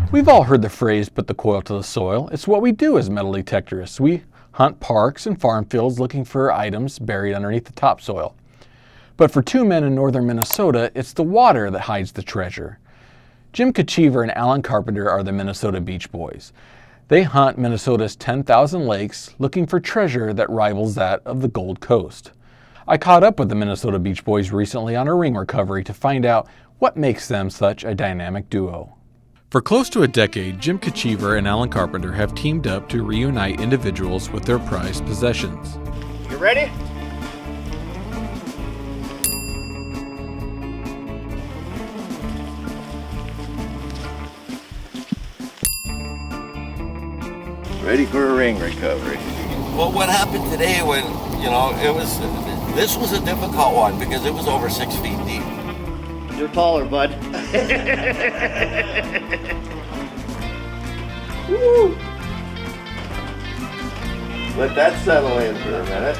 We've all heard the phrase, put the coil to the soil. It's what we do as metal detectorists. We hunt parks and farm fields looking for items buried underneath the topsoil. But for two men in northern Minnesota, it's the water that hides the treasure. Jim Kachiever and Alan Carpenter are the Minnesota Beach Boys. They hunt Minnesota's 10,000 lakes looking for treasure that rivals that of the Gold Coast. I caught up with the Minnesota Beach Boys recently on a ring recovery to find out what makes them such a dynamic duo. For close to a decade, Jim Kachiever and Alan Carpenter have teamed up to reunite individuals with their prized possessions. You ready? Ready for a ring recovery. Well, what happened today when, this was a difficult one because it was over 6 feet deep. You're taller, bud. Woo! Let that settle in for a minute.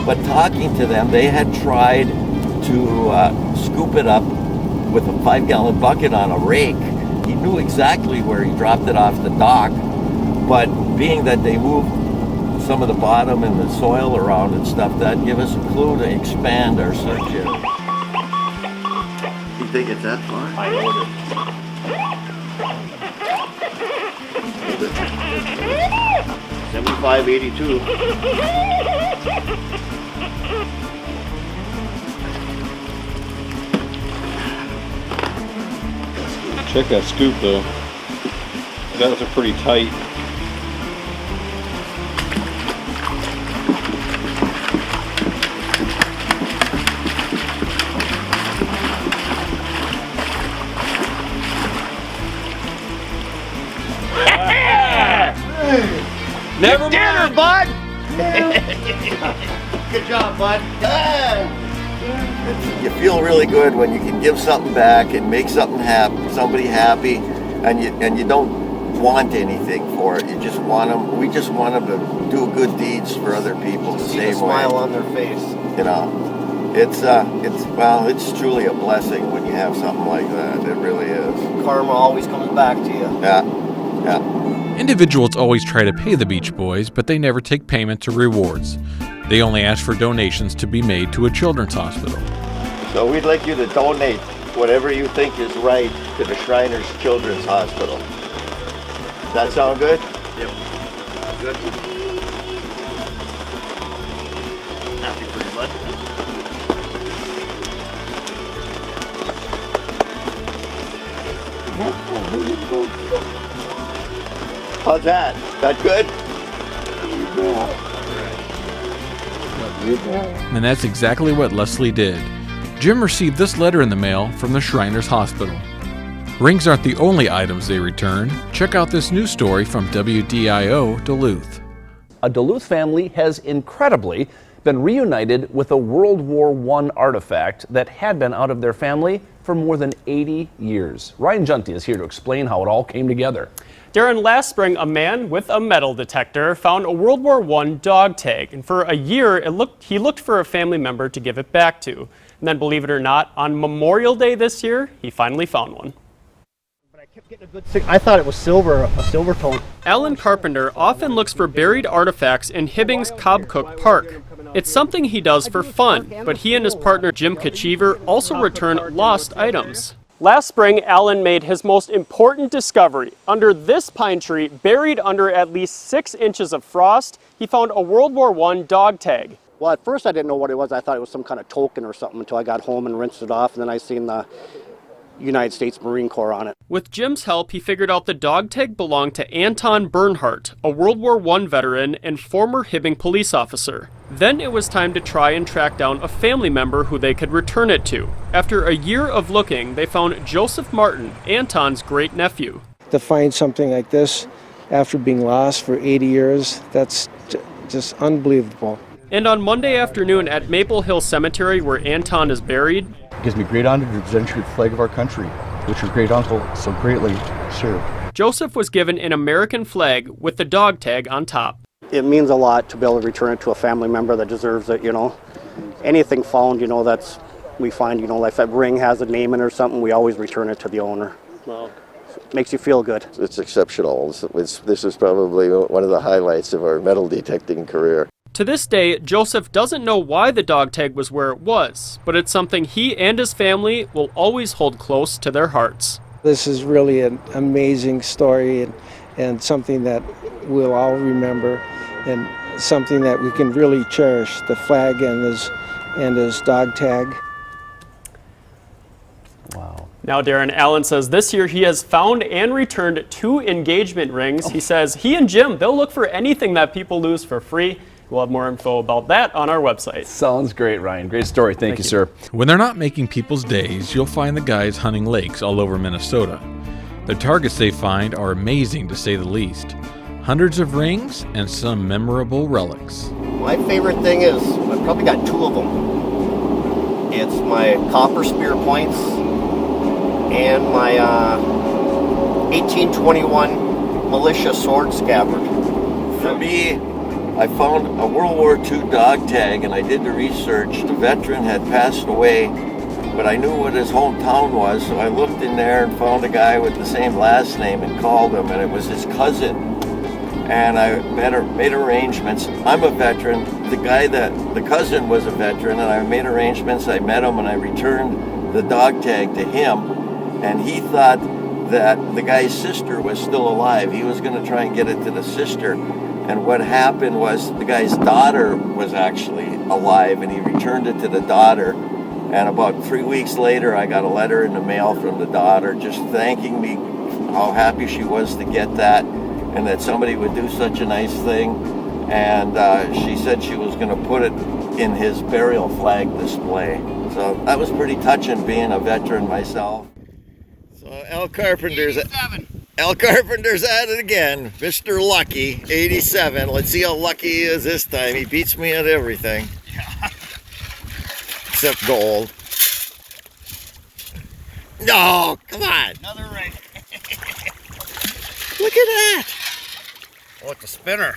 But talking to them, they had tried to scoop it up with a 5-gallon bucket on a rake. He knew exactly where he dropped it off the dock, but being that they moved some of the bottom and the soil around and stuff, that give us a clue to expand our search area. You think it's that far? I ordered. $75.82. Check that scoop though. That was a pretty tight. Never dinner, bud. Good job, bud. You feel really good when you can give something back and make something somebody happy, and you don't want anything for it. You just want them. We just want them to do good deeds for other people. See the smile on their face. It's truly a blessing when you have something like that. It really is. Karma always comes back to you. Yeah. Individuals always try to pay the Beach Boys, but they never take payments or rewards. They only ask for donations to be made to a children's hospital. So we'd like you to donate whatever you think is right to the Shriners Children's Hospital. Does that sound good? Yep. Good. Happy for you, bud. How's that? That good? And that's exactly what Leslie did. Jim received this letter in the mail from the Shriners Hospital. Rings aren't the only items they return. Check out this news story from WDIO Duluth. A Duluth family has incredibly been reunited with a World War I artifact that had been out of their family for more than 80 years. Ryan Junty is here to explain how it all came together. Darren, last spring, a man with a metal detector found a World War I dog tag, and for a year, he looked for a family member to give it back to. And then, believe it or not, on Memorial Day this year, he finally found one. But I kept getting a good I thought it was silver, a silver tone. Alan Carpenter often looks for buried artifacts in Hibbing's Cobcook Park. It's something he does for fun, but he and his partner Jim Kachiever also return lost items. Last spring, Alan made his most important discovery. Under this pine tree, buried under at least 6 inches of frost, he found a World War I dog tag. Well, at first I didn't know what it was. I thought it was some kind of token or something until I got home and rinsed it off, and then I seen the United States Marine Corps on it. With Jim's help, he figured out the dog tag belonged to Anton Bernhardt, a World War I veteran and former Hibbing police officer. Then it was time to try and track down a family member who they could return it to. After a year of looking, they found Joseph Martin, Anton's great-nephew. To find something like this after being lost for 80 years, that's just unbelievable. And on Monday afternoon at Maple Hill Cemetery, where Anton is buried, it gives me great honor to present you the flag of our country, which your great uncle so greatly served. Joseph was given an American flag with the dog tag on top. It means a lot to be able to return it to a family member that deserves it, you know. Anything found, you know, that's we find, you know, like if that ring has a name in it or something, we always return it to the owner. Wow. Makes you feel good. It's exceptional. This is probably one of the highlights of our metal detecting career. To this day, Joseph doesn't know why the dog tag was where it was, but it's something he and his family will always hold close to their hearts. This is really an amazing story and something that we'll all remember and something that we can really cherish, the flag and his dog tag. Wow. Now, Darren, Allen says this year he has found and returned 2 engagement rings. He says he and Jim, they'll look for anything that people lose for free. We'll have more info about that on our website. Sounds great, Ryan. Great story. Thank you, sir. When they're not making people's days, you'll find the guys hunting lakes all over Minnesota. The targets they find are amazing to say the least. Hundreds of rings and some memorable relics. My favorite thing is, I've probably got 2 of them. It's my copper spear points and my 1821 militia sword scabbard. For me, I found a World War II dog tag, and I did the research. The veteran had passed away, but I knew what his hometown was, so I looked in there and found a guy with the same last name and called him, and it was his cousin. And I made arrangements. I'm a veteran. The cousin was a veteran, and I made arrangements. I met him, and I returned the dog tag to him, and he thought that the guy's sister was still alive. He was going to try and get it to the sister. And what happened was the guy's daughter was actually alive, and he returned it to the daughter. And about 3 weeks later, I got a letter in the mail from the daughter just thanking me how happy she was to get that and that somebody would do such a nice thing. And she said she was going to put it in his burial flag display. So that was pretty touching, being a veteran myself. So Al Carpenter's at it again. Mr. Lucky, 87. Let's see how lucky he is this time. He beats me at everything. Except gold. No, come on. Another ring. Look at that. Oh, it's a spinner.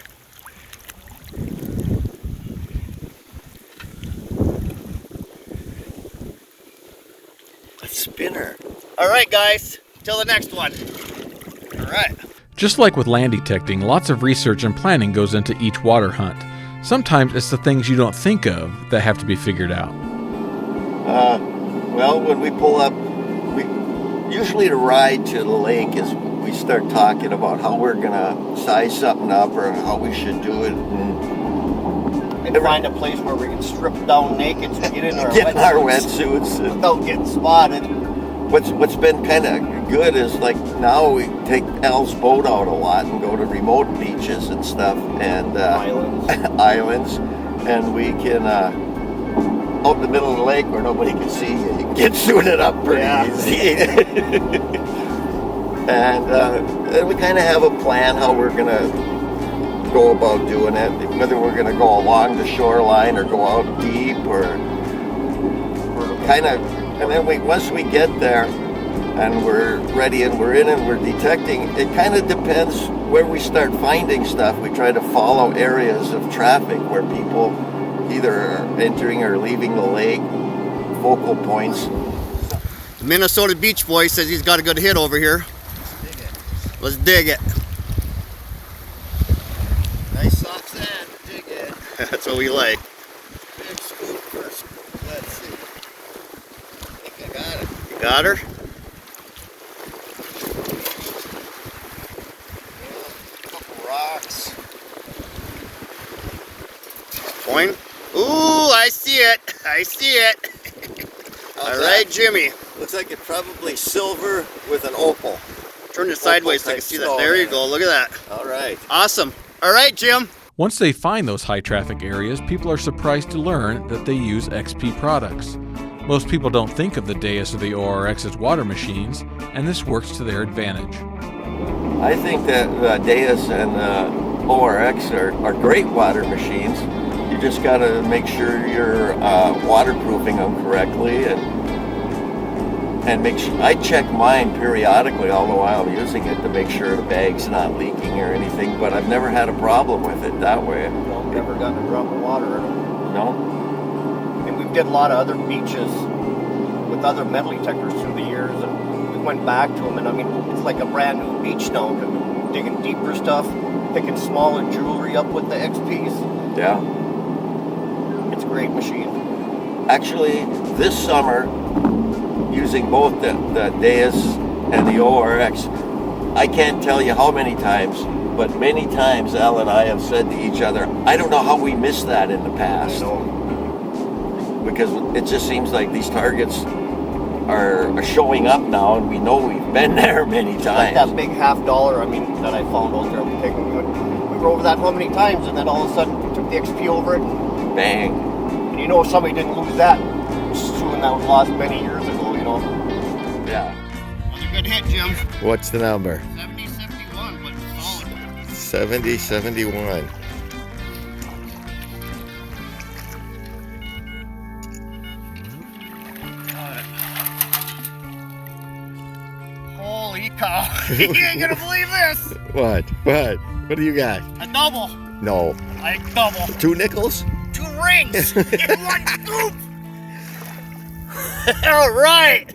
A spinner. All right, guys. Till the next one. All right. Just like with land detecting, lots of research and planning goes into each water hunt. Sometimes it's the things you don't think of that have to be figured out. Well, when we pull up, usually the ride to the lake is we start talking about how we're gonna size something up or how we should do it, And find a place where we can strip down naked and get in our wetsuits without getting spotted. What's been kind of good is like now we take Al's boat out a lot and go to remote beaches and stuff and islands, and we can out in the middle of the lake where nobody can see you. You can get suited up pretty easy. And we kind of have a plan how we're gonna go about doing it, whether we're gonna go along the shoreline or go out deep or kind of. And then once we get there and we're ready and we're in and we're detecting, it kind of depends where we start finding stuff. We try to follow areas of traffic where people either are entering or leaving the lake, focal points. The Minnesota Beach Boy says he's got a good hit over here. Let's dig it. Nice soft sand. Dig it. That's what we like. Big scoop first. Let's see. I think I got it. You got her? Couple rocks. Coin? Ooh, I see it. I see it. All right, Jimmy. Looks like it's probably silver with an opal. Turn it sideways so I can see that. There you go. Look at that. All right. Awesome. All right, Jim. Once they find those high traffic areas, people are surprised to learn that they use XP products. Most people don't think of the Deus or the ORX as water machines, and this works to their advantage. I think that Deus and ORX are great water machines. You just got to make sure you're waterproofing them correctly and make sure. I check mine periodically all the while I'm using it to make sure the bag's not leaking or anything, but I've never had a problem with it that way. Well, never gotten a drop of water in them. No? And we've did a lot of other beaches with other metal detectors through the years, and we went back to them, and I mean, it's like a brand new beach now, digging deeper stuff, picking smaller jewelry up with the XPs. Yeah. It's a great machine. Actually, this summer, using both the Deus and the ORX, I can't tell you how many times, but many times Al and I have said to each other, I don't know how we missed that in the past. Because it just seems like these targets are showing up now, and we know we've been there many times. Like that big $50, I mean, that I found out there. We were over that how many times, and then all of a sudden we took the XP over it. Bang. And you know, somebody didn't lose that. Soon that was lost many years ago, you know. Yeah. Another good hit, Jim. What's the number? 70-71, but solid. 70-71. Holy cow. You ain't gonna believe this. What? What do you got? A double. No. Like double. 2 nickels? 2 rings in one scoop. All right.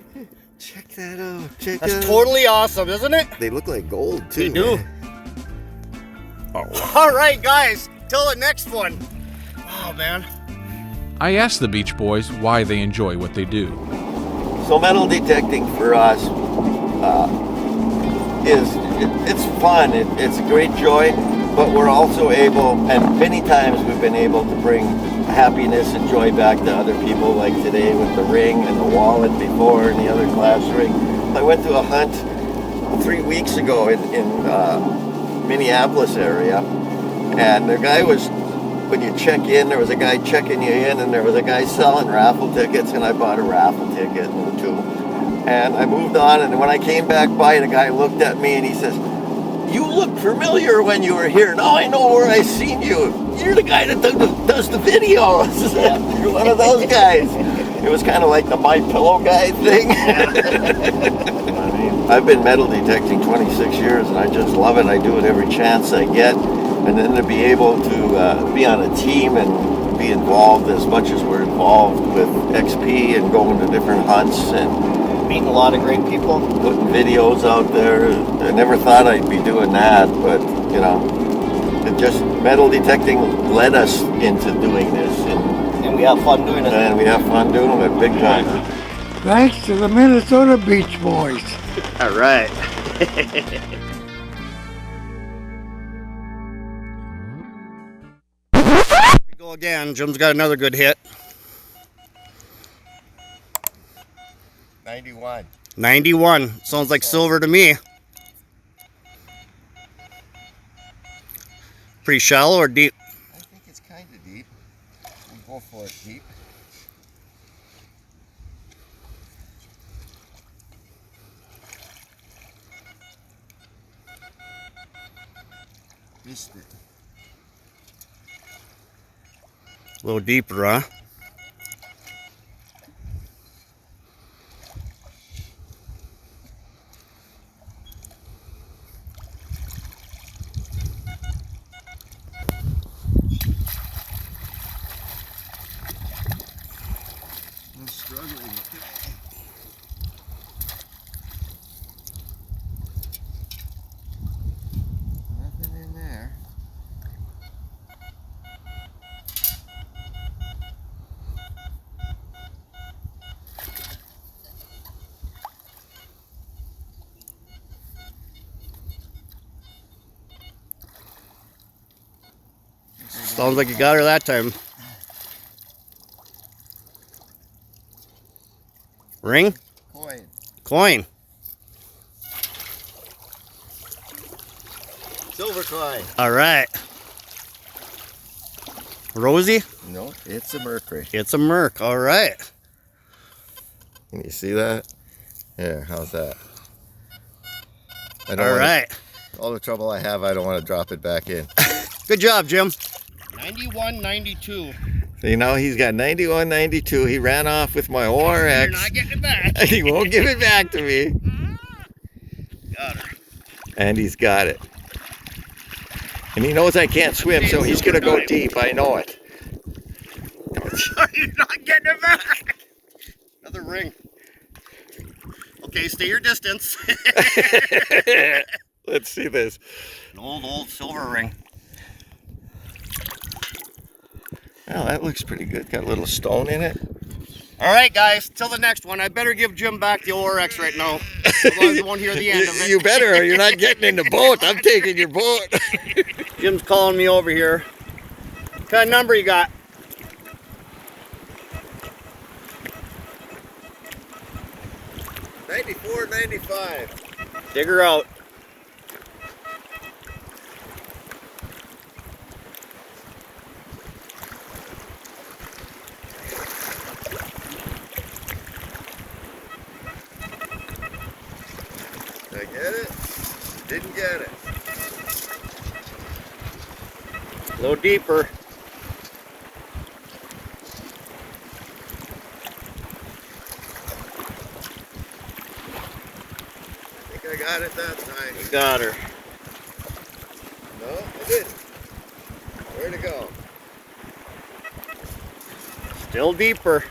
Check that out. Check That's that totally awesome, isn't it? out. They look like gold too. They do. man. Oh. All right, guys. Till the next one. Oh, man. I asked the Beach Boys why they enjoy what they do. So metal detecting for us it's fun. It's a great joy, but we're also able, and many times we've been able to bring happiness and joy back to other people, like today with the ring and the wallet before and the other class ring. I went to a hunt 3 weeks ago in Minneapolis area, and the guy was, when you check in, there was a guy checking you in, and there was a guy selling raffle tickets, and I bought a raffle ticket or 2. And I moved on, and when I came back by, the guy looked at me and he says, "You looked familiar when you were here. Now I know where I seen you. You're the guy that does the videos." You're one of those guys. It was kind of like the My Pillow guy thing. I've been metal detecting 26 years, and I just love it. I do it every chance I get. And then to be able to be on a team and be involved as much as we're involved with XP and going to different hunts and Meeting a lot of great people. putting videos out there. I never thought I'd be doing that, but you know, it just, metal detecting led us into doing this, And we have fun doing it. and we have fun doing it big time. Thanks to the Minnesota Beach Boys. All right. Here we go again. Jim's got another good hit. 91. 91. Sounds like silver to me. Pretty shallow or deep? I think it's kind of deep. We'll go for it deep. Missed it. A little deeper, huh? I'm struggling. Nothing in there. Sounds like you got her that time. Ring? Coin. Coin. Silver coin. All right. Rosie? No, it's a mercury. It's a Merc. All right. Can you see that? Here, how's that? I All right. All the trouble I have, I don't want to drop it back in. Good job, Jim. 91-92. You know, he's got 91, 92. He ran off with my ORX. You're not getting it back. He won't give it back to me. Got her. And he's got it. And he knows I can't swim, so he's going to go deep. I know it. You're not getting it back. Another ring. Okay, stay your distance. Let's see this. An old silver ring. Oh, that looks pretty good. Got a little stone in it. All right, guys, till the next one. I better give Jim back the ORX right now. Otherwise, you won't hear the end of it. You better, or you're not getting in the boat. I'm taking your boat. Jim's calling me over here. What kind of number you got? $94.95. Dig her out. Did I get it? Didn't get it. A little deeper. I think I got it that time. You got her. No, I didn't. Where'd it go? Still deeper.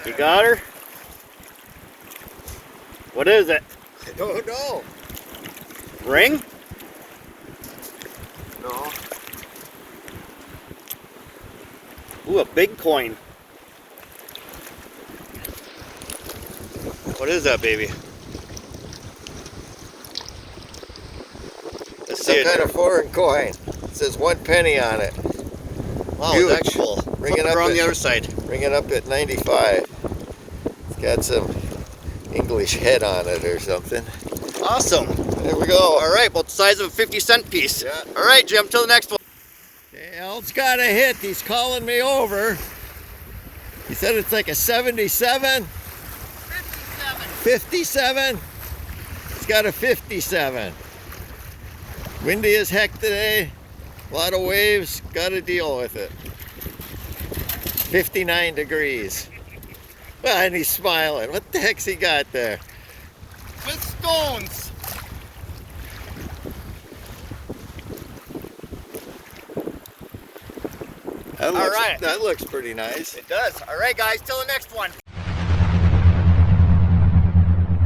You got her? What is it? I don't know. Ring? No. Ooh, a big coin. What is that, baby? Let's see Some it. kind of foreign coin. It says 1 penny on it. Wow, Huge. that's cool. Ring it Flip up her on at- the other side. Bring it up at 95. It's got some English head on it or something. Awesome. There we go. All right, about the size of a 50-cent piece. Yeah. All right, Jim, till the next one. Al's got a hit. He's calling me over. He said it's like a 77. 57. It's got a 57. Windy as heck today. A lot of waves. Got to deal with it. 59 degrees. Well, and he's smiling. What the heck's he got there? With stones. That looks, right. That looks pretty nice. It does. All right, guys, till the next one.